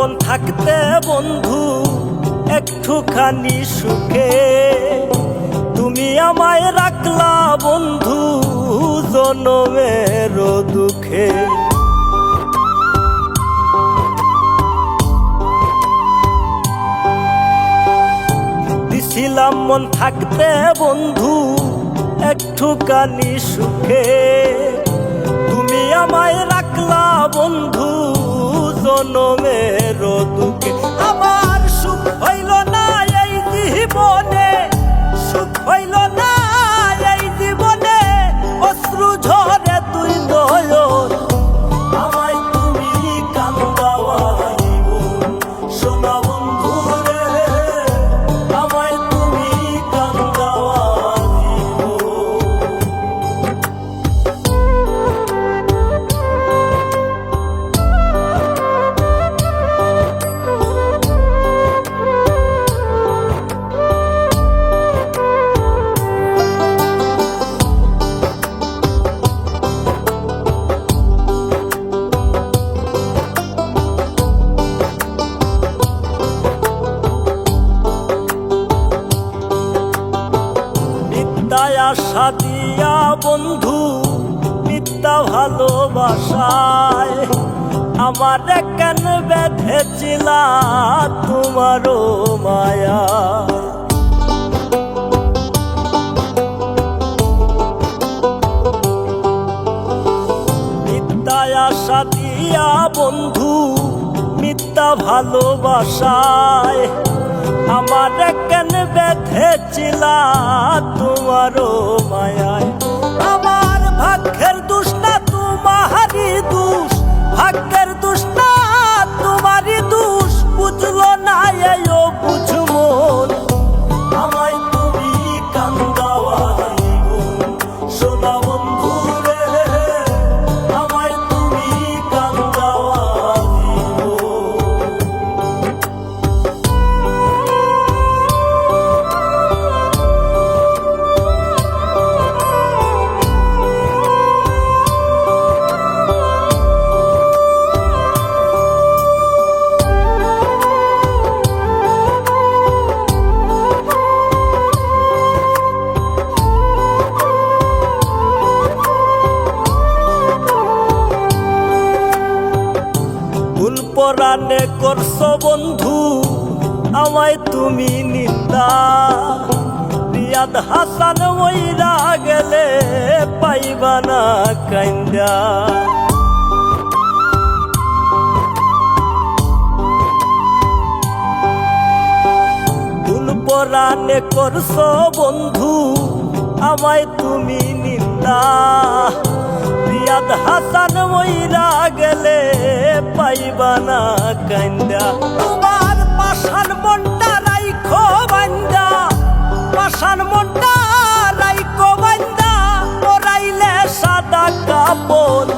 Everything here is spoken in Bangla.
মন থাকতে বন্ধু একটুখানি সুখে, তুমি আমায় রাখলা বন্ধু জনমের দুঃখে। দিছিলাম মন থাকতে বন্ধু একটুখানি সুখে, তুমি আমায় রাখলা বন্ধু জনমের দুঃখে। আমার সুখ হইল না এই জীবনে, সুখ হইল না এই জীবনে, অশ্রু ঝরে তুই নয়ন, আমায় তুমি কান্দাওয়াইব সোনা বন্ধু রে, আমায় তুমি কান্দাওয়াইব। আশা দিয়া বন্ধু মিথ্যা ভালোবাসায় আমার কেন বেঁধেছিলা তোমারও মায়া। মিথ্যা আশা দিয়া বন্ধু মিথ্যা ভালোবাসায় আমার কেন বেঁধেছিলা তোমারও মায়ায়। আমার ভাগ্যের দোষ না তোমারই দোষ, ভাগ্যের দোষ না তোমারই দোষ, বুঝলো না এও বুঝমো, আমায় তুমি কান্দাওয়াইব সোনা বন্ধু রে, আমায় তুমি কান্দাওয়াইব। পরাণে করছো বন্ধু আমায় তুমি নিন্দা, রিয়াদ হাসান মইরা গেলে পাইবা না কাইন্দা। ভুল পরাণে করছো বন্ধু আমায় তুমি নিন্দা, রিয়াদ হাসান মইরা গেলে পাইবা না কাইন্দা। তোমার পাষাণ মনটা রাইখো বান্দা, পাষাণ মনটা রাইখো বান্দা, পরাইলে সাদা কাপড়